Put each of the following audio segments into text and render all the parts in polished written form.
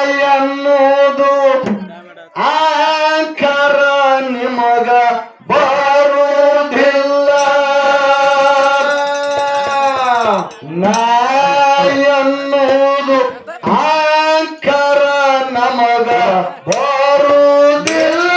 ನಾಯನ್ನೋದು ಆಕಾರ ನಿಮಗ ಬರುವುದಿಲ್ಲ. ನಾಯನ್ನೋದು ಆಕಾರ ನಮಗ ಬರುವುದಿಲ್ಲ.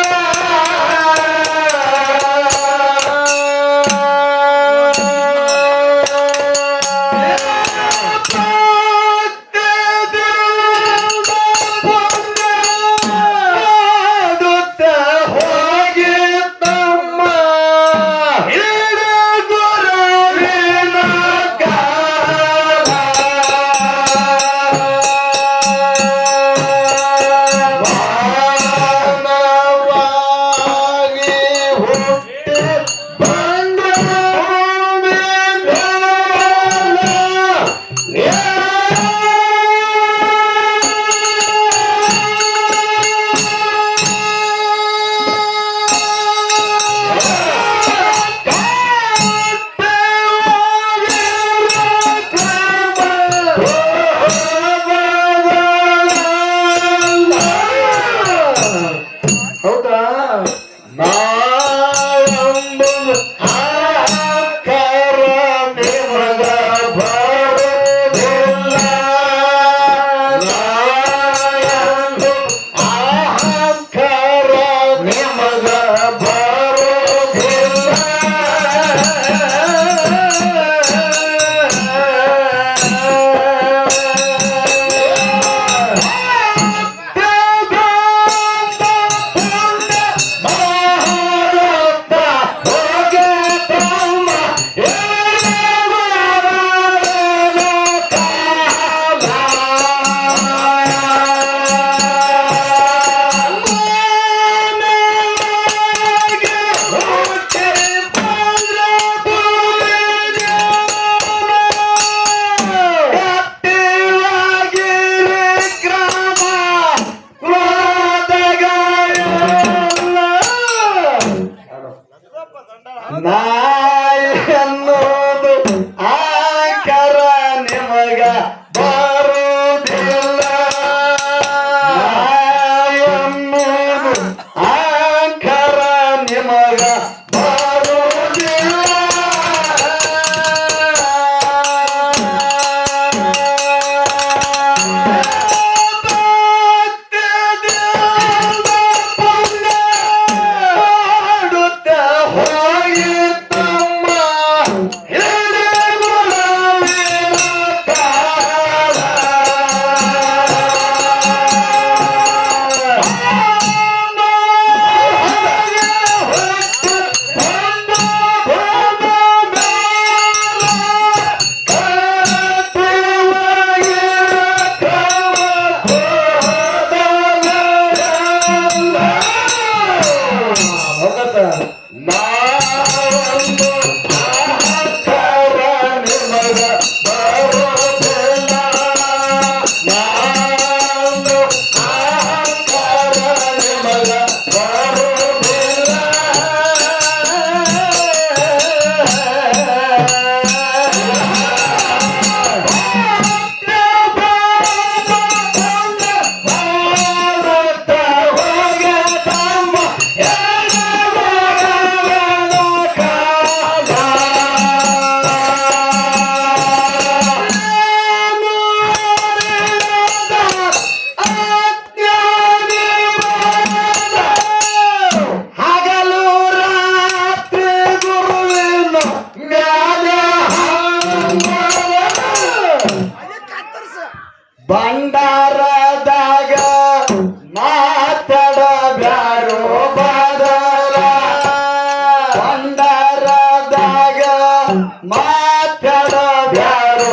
ಭಂಡಾರದಾಗ ಮಾತಾಡ ಬ್ಯಾರೋ ಬದಲ ಭಂಡಾರದಾಗ ಮಾತಾಡ ಬ್ಯಾರೋ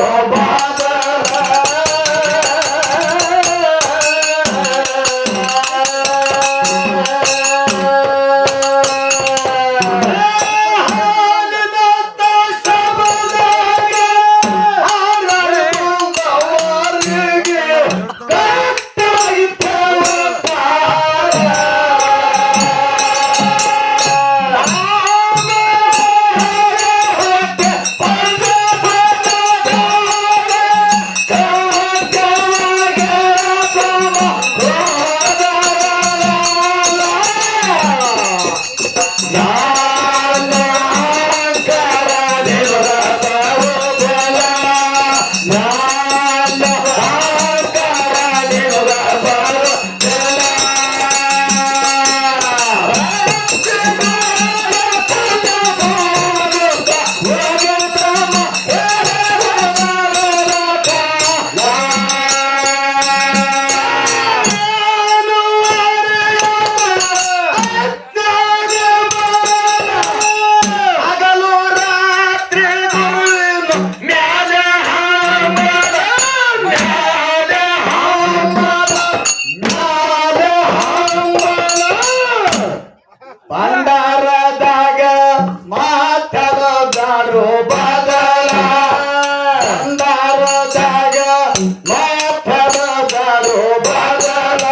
ಭಂಡಾರದಾಗ ಮಾತಾಡೋ ಬದಲ ಭಂಡಾರದಾಗ ಮಾತಾಡೋ ಬದಲ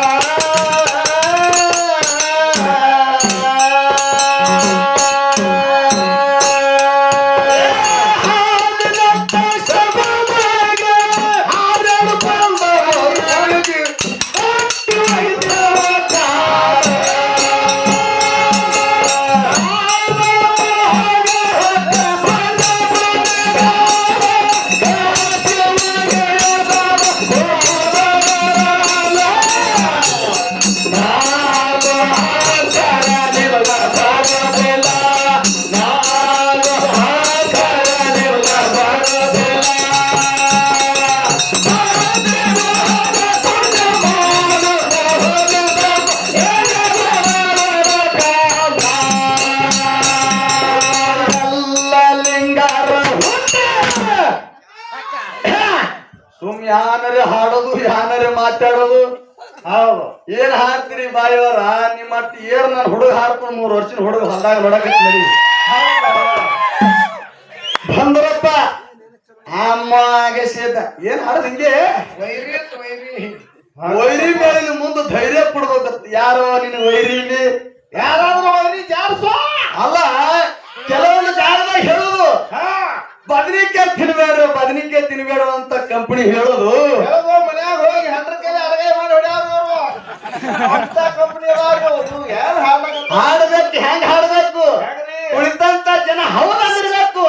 ಸುಮ್ ಯಾನರೆ ಹಾಡೋದು ಯಾನರೆ ಮಾತಾಡೋದು ಹೌದು ಏನ್ ಹಾಡ್ತೀರಿ ಬಾಯಿಯವರ ನಿಮ್ಮ ಏರ್ ನಾನು ಹುಡುಗ ಹಾಡ್ಕೊಂಡು 3 ವರ್ಷದ ಹುಡುಗ ಹೊಲ್ದಾಗ ನೋಡಕತ್ತಿ ನಡಿ ಬಂದ್ರಪ್ಪ ಅಮ್ಮಗೆ ಸೇದ ಏನ್ ಹಾಡೋದು ಹಿಂಗೆ ವೈರಿ ಮೇಲೆ ಮುಂದೆ ಧೈರ್ಯ ಕೊಡ್ಬೇಕಂತ ಯಾರೋ ನಿನ್ನ ವೈರಿಲಿ ಯಾರಾದ್ರೂ ವೈರಿ ಜಾರ್ಸೋ ಅಲ್ಲ ಕೆಲವೊಂದು ಜಾರದಾಗ ಹೇಳುದು ಬದನಿಕಾಯಿ ತಿನ್ಬೇಡ ಅಂತ ಕಂಪನಿ ಹೇಳೋದು ಮನ್ಯಾಗ ಹೋಗಿ 10 ಕೈಲಿ ಅಡಗೆ ಮಾಡಿ ಹೊಡ್ಯಾರು ಕಂಪನಿ ಹಾಡ್ಬೇಕು ಹೆಂಗ್ ಹಾಡ್ಬೇಕು ಉಳಿದಂತ ಜನ ಹೌದಿರ್ಬೇಕು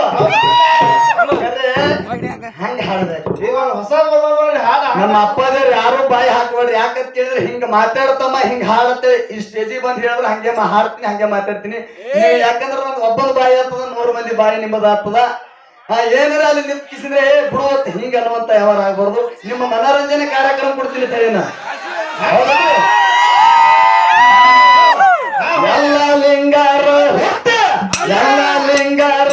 ಹಂಗ ಹಾಡ್ಬೇಕು ಹೊಸ ನಮ್ಮ ಅಪ್ಪದೇವ್ರು ಯಾರು ಬಾಯಿ ಹಾಕ್ಬೇಡ್ರಿ ಯಾಕಂತ ಕೇಳಿದ್ರೆ ಹಿಂಗ ಮಾತಾಡ್ತಮ್ಮ ಹಿಂಗ ಹಾಡತ್ತೆ ಈ ಸ್ಟೇಜಿಗೆ ಬಂದ್ ಹೇಳಿದ್ರೆ ಹಂಗೆ ಹಾಡ್ತೀನಿ ಹಂಗೆ ಮಾತಾಡ್ತೀನಿ ಯಾಕಂದ್ರೆ ನನ್ ಒಬ್ಬನ ಬಾಯಿ ಆಗ್ತದ 100 ಮಂದಿ ಬಾಯಿ ನಿಮ್ಮದ ಆಗ್ತದ ಏನಾರ ಅಲ್ಲಿ ನಿಂತ್ಕಿಸಿದ್ರೆ ಬಿಡುವತ್ ಹಿಂಗ ಅನ್ನುವಂತ ಯಾವಾಗ ಆಗ್ಬಾರ್ದು ನಿಮ್ಮ ಮನೋರಂಜನೆ ಕಾರ್ಯಕ್ರಮ ಕೊಡ್ತೀನಿ ತೇನ ಎಲ್ಲ ಲಿಂಗಾರ ಎಲ್ಲ ಲಿಂಗಾರ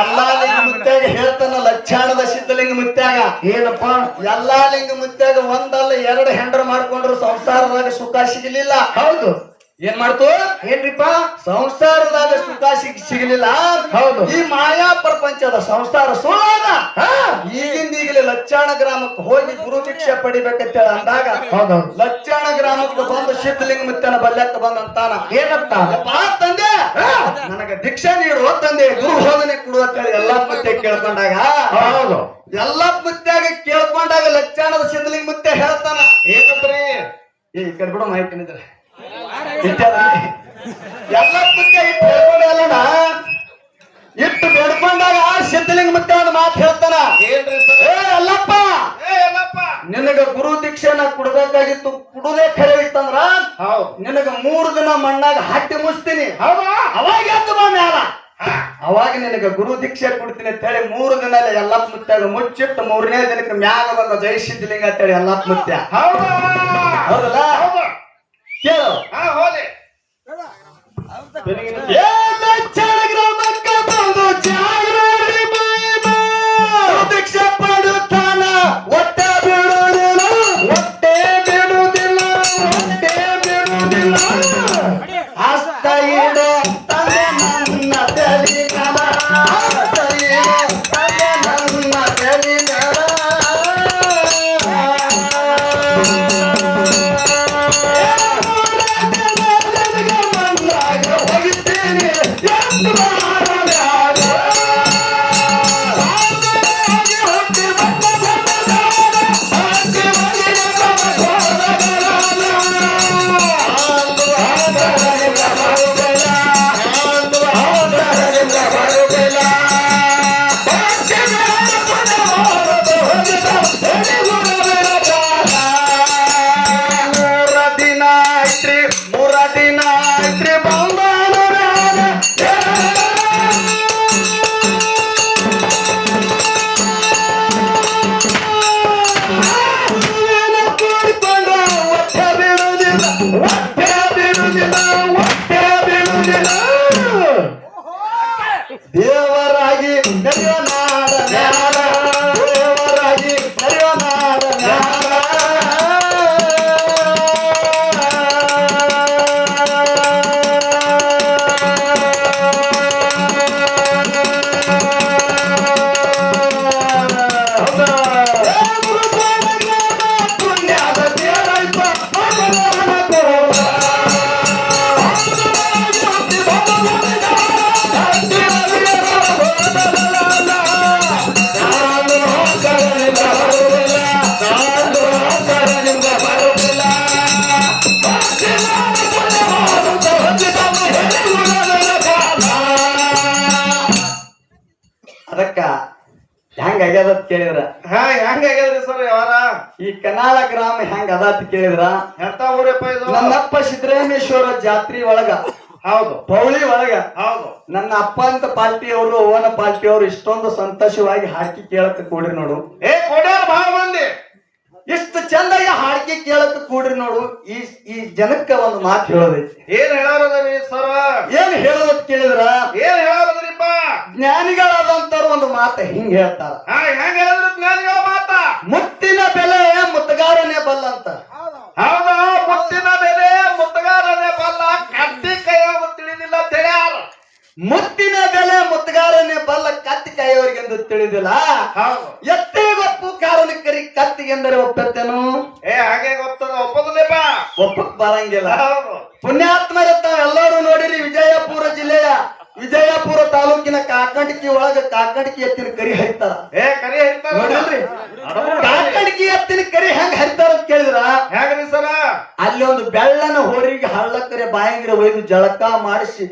ಎಲ್ಲಾ ಲಿಂಗ ಮುತ್ಯಾಗ ಹೇಳ್ತಾನ ಲಕ್ಷಾಣದ ಸಿದ್ಧಲಿಂಗ ಮುತ್ಯಾಗ ಏನಪ್ಪ ಎಲ್ಲಾ ಲಿಂಗ ಮುತ್ಯಾಗ ಒಂದಲ್ಲ ಎರಡು ಹೆಂಡ್ರ ಮಾಡ್ಕೊಂಡ್ರು ಸಂಸಾರದಾಗ ಸುಖ ಸಿಗಲಿಲ್ಲ. ಹೌದು ಏನ್ ಮಾಡ್ತು ಏನ್ರಿಪ್ಪ ಸಂಸಾರದಾಗ ಸುಖ ಸಿಗಲಿಲ್ಲ. ಹೌದು ಈ ಮಾಯಾ ಪ್ರಪಂಚದ ಸಂಸಾರ ಸುಳ್ಳಾದ. ಈಗಿಂದೀಗಲೇ ಲಚ್ಚಾಣ ಗ್ರಾಮಕ್ಕೆ ಹೋಗಿ ಗುರು ದೀಕ್ಷೆ ಪಡಿಬೇಕಂತ ಅಂದಾಗ ಹೌದೌದು ಲಚ್ಚಾಣ ಗ್ರಾಮಕ್ಕೆ ಬಂದು ಸಿದ್ಧಲಿಂಗ ಮುತ್ತನ ಬಲ್ಯಕ್ಕೆ ಬಂದಂತಾನ ಏನಂತ ತಂದೆ ನನಗ ದೀಕ್ಷೆ ನೀಡು ತಂದೆ ಗುರು ಹೋದನೆ ಕೊಡು ಅಂತ ಹೇಳಿ ಎಲ್ಲಾ ಮುತ್ತೆ ಕೇಳ್ಕೊಂಡಾಗ ಹೌದು ಎಲ್ಲಾ ಮುತ್ಯಾಗ ಕೇಳ್ಕೊಂಡಾಗ ಲಚ್ಚಾಣದ ಸಿದ್ಧಲಿಂಗ ಮುತ್ತೆ ಹೇಳ್ತಾನ ಏನಂದ್ರಿ ಈ ಕಡೆ ಬಿಡು ಮಾಹಿತಿ ನಿದ್ರೆ ಎಲ್ಲ ಮುತ್ತೆ ಇಟ್ಟು ಹೇಳ್ಕೊಂಡಲ್ಲ ಇಟ್ಟು ಬೇಡ್ಕೊಂಡಾಗ ಸಿದ್ಧಲಿಂಗ ಮುತ್ತೆ ಒಂದು ಮಾತು ಹೇಳ್ತಾನ ಏನ್ರಿ ಅಲ್ಲಪ್ಪ ನಿನಗ ಗುರು ದೀಕ್ಷೆನ ಕೊಡ್ಬೇಕಾಗಿತ್ತು ಕುಡುದೇ ಖರೆ ಇತ್ತಂದ್ರ ಹೌದು ನಿನಗ 3 ದಿನ ಮಣ್ಣಾಗ ಹಟ್ಟಿ ಮುಸ್ತೀನಿ ಹೌದಾ ಅವಾಗ ಎದ್ದು ಬಾ ಮ್ಯಾಲ ಅವಾಗ ನಿನಗ ಗುರು ದೀಕ್ಷೆ ಕೊಡ್ತೀನಿ ಅಂತ ಹೇಳಿ 3 ದಿನ ಎಲ್ಲ ಮುತ್ಯಾಗ ಮುಚ್ಚಿಟ್ಟು 3ನೇ ದಿನಕ್ಕೆ ಮ್ಯಾಗ ಬಂದ ಜೈ ಸಿದ್ಧಲಿಂಗ ಅಂತ ಹೇಳಿ ಎಲ್ಲ ಮುತ್ಯ ಹೌದಲ್ಲ ಕೇಳು ಗ್ರಾಮಕ್ಕ ಬಂದು ದೀಕ್ಷೆ ಪಡುತ್ತಾನ ಹೊಟ್ಟೆ ಬಿಡುವುದಿಲ್ಲ ಹೊಟ್ಟೆ ಬಿಡುವುದಿಲ್ಲ ಹೊಟ್ಟೆ ಬಿಡುವುದಿಲ್ಲ ಹಸ್ತ ಇಡ ತಲೆ ನನ್ನ ತೆಲಿಗಳ ಹಸ್ತ ಇಡ ತಲೆ ನನ್ನ ತೆಲಿಗಳ ದೇವರಾಗಿ ನಡೆಯೋ ನಾಡ ನ್ಯಾರ ದೇವರಾಗಿ ನಡೆಯೋ ನಾಡ ನ್ಯಾರ ಪುಣ್ಯದ ದೇವರೈತ ಅದಕ್ಕ ಹೆಂಗಾಗ್ಯದ ಕೇಳಿದ್ರ ಹೆಂಗಾಗ್ಯದ್ರಿ ಸರ್ ಯಾವಾರ ಈ ಕನಾಳ ಗ್ರಾಮ ಹೆಂಗ ಅದಾತ್ ಕೇಳಿದ್ರ ಎಂತ ಊರಪ್ಪ ಇದು ನನ್ನಪ್ಪ ಸಿದ್ದರಾಮೇಶ್ವರ ಜಾತ್ರಿ ಒಳಗ ಹೌದು ಪೌಳಿ ಒಳಗ ಹೌದು ನನ್ನ ಅಪ್ಪ ಅಂತ ಪಾರ್ಟಿಯವರು ಓನ ಪಾರ್ಟಿಯವರು ಇಷ್ಟೊಂದು ಸಂತೋಷವಾಗಿ ಹಾಕಿ ಕೇಳಕ್ ಕೂಡ್ರಿ ನೋಡು ಕೊಡ್ಯಾರ ಬಹಳ ಮಂದಿ ಇಷ್ಟು ಚಂದಾಗಿ ಹಾಡಿಕೆ ಕೇಳಕ್ ಕೂಡ್ರಿ ನೋಡು ಈ ಜನಕ್ಕ ಒಂದು ಮಾತು ಹೇಳೋದೈತಿ ಏನ್ ಹೇಳಾರದ್ರಿ ಸರ್ ಏನ್ ಹೇಳೋದ್ ಕೇಳಿದ್ರ ಏನ್ ಹೇಳಾರದ್ರಿಪ್ಪ ಜ್ಞಾನಿಗಳಾದಂತವ್ರು ಒಂದು ಮಾತ ಹಿಂಗ್ ಹೇಳ್ತಾರ ಹೆಂಗ ಹೇಳಿದ್ರು ಜ್ಞಾನಿಗಳ ಮಾತ ಮುತ್ತಿನ ಬೆಲೆ ಮುತ್ತಗಾರನೇ ಬಲ್ಲ ಅಂತ ಹೌದಾ ಮುತ್ತಿನ ಬೆಲೆ ಮುತ್ತಗಾರನೇ ಬಲ್ಲ ಕತ್ತಿ ಕೈಯಾಗ ತಿಳಿದಿಲ್ಲ ತಿಳಿಯಾರ ಮುತ್ತಿನ ಬೆಲೆ ಮುತ್ತಗಾರನೇ ಬಲ್ಲ ಕತ್ತಿ ಕಾಯೋರಿಗೆಂದು ತಿಳಿದಿಲ್ಲ ಎತ್ತೇ ಗೊಪ್ಪು ಕಾರಣಕ್ಕರಿ ಕತ್ತಿಗೆಂದರೆ ಒಪ್ಪತ್ತೇನು ಹಾಗೆ ಗೊತ್ತದ ಒಪ್ಪದಿಲ್ಲಪ್ಪ ಒಪ್ಪಕ್ ಬರಂಗಿಲ್ಲ ಪುಣ್ಯಾತ್ಮರತ್ತ ಎಲ್ಲರೂ ನೋಡಿರಿ ವಿಜಯಪುರ ಜಿಲ್ಲೆಯ ವಿಜಯಪುರ ತಾಲೂಕಿನ ಕಾಕಂಡಕಿ ಒಳಗ ಕಾಕಂಡಕಿ ಎತ್ತಿನ ಕರಿ ಹರಿತಾರ ಕರಿ ಹರಿತಾರ ನೋಡಿಲ್ರಿ ಕಾಕಂಡಕಿ ಎತ್ತಿನ ಕರಿ ಹೆಂಗ ಹರಿತಾರ ಅಂತ ಕೇಳಿದ್ರ ಹೆಂಗ್ರಿ ಸರ ಅಲ್ಲಿ ಒಂದು ಬೆಳ್ಳನ ಹೋರಿಗೆ ಹಳ್ಳಕ್ಕರೆ ಬಾಯಂಗಿರ ಒಯ್ದು ಜಳಕ ಮಾಡಿಸಿ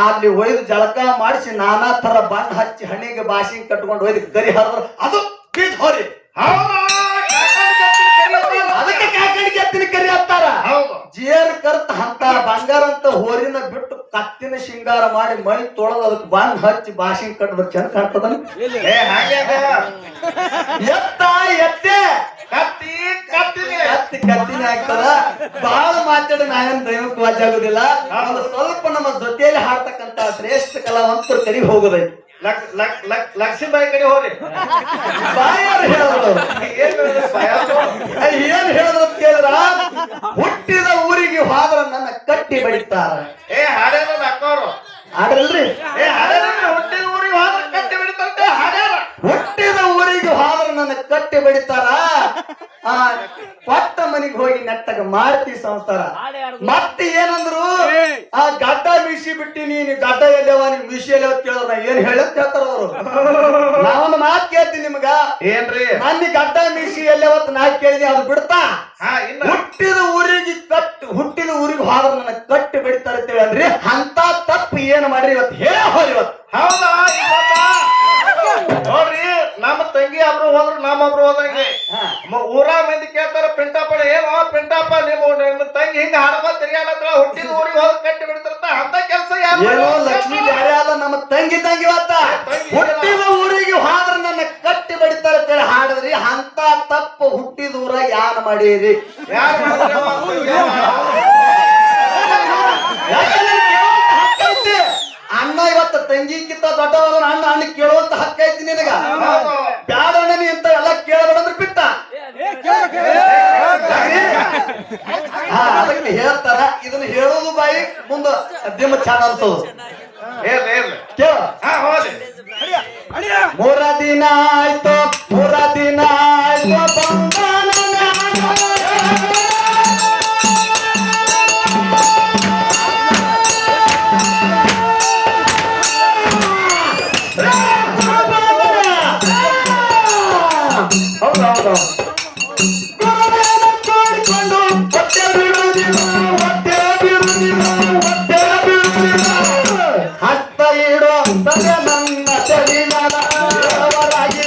ಅಲ್ಲಿ ಒಯ್ದು ಜಳಕ ಮಾಡಿಸಿ ನಾನಾ ತರ ಬಣ್ಣ ಹಚ್ಚಿ ಹಣ್ಣಿಗೆ ಬಾಸಿಂಗ್ ಕಟ್ಕೊಂಡು ಒಯ್ದು ಕರಿ ಹರಿದ್ರ ಅದು ಬೀಜ ಹೋರಿ ಅದಕ್ಕೆ ಕಾಕಂಡಕಿ ಎತ್ತಿನ ಕರಿ ಹತ್ತಾರ ಜೇರ್ ಕರ್ತ ಅಂತ ಬಂಗಾರ ಅಂತ ಹೋರಿನ ಬಿಟ್ಟು ಕತ್ತಿನ ಶೃಂಗಾರ ಮಾಡಿ ಮೈ ತೊಳೆದು ಅದಕ್ಕೆ ಬಣ್ಣ ಹಚ್ಚಿ ಬಾಸಿಂಗ್ ಕಟ್ಟಿದ್ರೆ ಚೆಂದ ಕಾಣ್ತದ ಎತ್ತ ಎತ್ತೆ ಕತ್ತಿ ಕತ್ತಿನೇ ಕತ್ತಿ ಕತ್ತಿನೇ ಆಗ್ತದ ಬಹಳ ಮಾತಾಡಿ ನಾವೇನ್ ದೈವಕ್ಕೆ ವಾಜ್ ಆಗುದಿಲ್ಲ ಸ್ವಲ್ಪ ನಮ್ಮ ಜೊತೆಯಲ್ಲಿ ಹಾಡ್ತಕ್ಕಂತ ಶ್ರೇಷ್ಠ ಕಲಾವಂತರು ಕರಿ ಹೋಗೋದೈತಿ ಲಕ್ಷ್ಮೀಬಾಯಿ ಕಡೆ ಹೋಗ್ರಿ. ಬಾಯಾರು ಹೇಳಿದ್ರು ಏನ್ ಹೇಳಿದ್ರು ಬಾಯಾರು? ಏನ್ ಹೇಳಿದ್ರು ಕೇಳಿದ್ರ ಹುಟ್ಟಿದ ಊರಿಗೆ ಹೋದ್ರ ನನ್ನ ಕಟ್ಟಿ ಬಡಿತಾರ. ಹಾಡ್ಯಾರ ಅಕ್ಕವ್ರು. ಆಡ್ರಲ್ರಿ ಹಾಡ್ಯಾರ ಹುಟ್ಟಿದ ಊರಿಗೆ ಹೋದ್ರೆ ಕಟ್ಟಿ ಬಿಡ್ತಾರಂತೆ ಹಾಡ್ಯಾರ. ಹುಟ್ಟಿದ ಊರಿಗೆ ಹೋದ್ರ ನನ್ನ ಕಟ್ಟಿ ಬಡಿತಾರ. ಆ ಕೊಟ್ಟ ಮನಿಗ್ ಹೋಗಿ ನೆಟ್ಟಗ ಮಾಡ್ತಿ ಸಂಸಾರ. ಮತ್ತೆ ಏನಂದ್ರು ಆ ಗಡ್ಡ ಮೀಸಿ ಬಿಟ್ಟಿ ನೀನು ಗಡ್ಡ ಎಲ್ಲವ ನೀನ್ ಮೀಸಿ ಎಲ್ಲವ ಕೇಳಿದ್ರ ನಾ ಏನ್ ಹೇಳತ್ ಹೇಳ್ತಾರ ಅವ್ರು. ನಾವೊಂದು ಮಾತು ಕೇಳ್ತೀನಿ ನಿಮ್ಗ, ಏನ್ರಿ ನನ್ನ ಗಡ್ಡ ಮೀಸಿ ಎಲ್ಲವತ್ ನಾ ಕೇಳಿನಿ ಅದು ಬಿಡ್ತಾ. ಇನ್ನ ಹುಟ್ಟಿದ ಊರಿಗೆ ಹೋದ್ರ ನನ್ನ ಕಟ್ಟಿ ಬಿಡ್ತಾರ ಅಂತೇಳಿ ಅಂತ ತಪ್ಪು ಏನ್ ಮಾಡ್ರಿ ಇವತ್ತು ಹೇಳ ಹೋರಿ ಇವತ್ತು. ಹೌದಾ ನೋಡ್ರಿ, ನಮ್ಮ ತಂಗಿ ಒಬ್ರು ಹೋದ್ರು ನಮ್ಮೊಬ್ರು ಹೋದಂಗೆ ಊರ ಮಂದಿ ಕೇಳ್ತಾರ ಪಿಂಟಪ್ಪ ಏನೋ ಪಿಂಟಪ್ಪ ನಿಮ್ಮ ತಂಗಿ ಹಿಂಗ ಹಾಡಬ ತಿರ್ಗಾಡತ್ರ ಹುಟ್ಟಿದ ಊರಿಗೆ ಹೋದ್ರ ಕಟ್ಟಿ ಬಿಡ್ತಾರಂತ ಅಂತ ಕೆಲಸ ಏನೋ ಲಕ್ಷ್ಮಿ ಬ್ಯಾರೆ ಅಲ್ಲ ನಮ್ಮ ತಂಗಿ ಇವತ್ತ ಹುಟ್ಟಿದ ಊರಿಗೆ ಹೋದ್ರ ನನ್ನ ಕಟ್ಟಿ ಬಡಿತಾರ ಅಂತೇಳಿ ಹಾಡಿದ್ರಿ. ಅಂತ ತಪ್ಪು ಹುಟ್ಟಿದ ಊರಾಗ ಯಾರು ಮಾಡೀರಿ? ಅಣ್ಣ ಇವತ್ತ ತಂಗಿಗಿಂತ ದೊಡ್ಡವರ ಅಣ್ಣ ಕೇಳುವಂತ ಹಕ್ಕ ಐತಿ ನಿನಗ. ಬ್ಯಾಡಣ್ಣ ನೀ ಅಂತ ಎಲ್ಲ ಕೇಳಬೇಡಂದ್ರೆ ಬಿಟ್ಟ. ಅದಕ್ಕೆ ಹೇಳ್ತಾರ, ಇದನ್ನ ಹೇಳೋದು ಬಾಯಿ ಮುಂದ ಅಧ್ಯಮ ಚಾನ ಅನ್ಸೋದು. ಕೇಳ, ಮೂರ ದಿನ ಆಯ್ತು ಹತ್ತ ಇಡೋ ನನ್ನ ಚಳಿಗಾಲ ಅವರಾಗಿ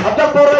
ಅಜಪುರ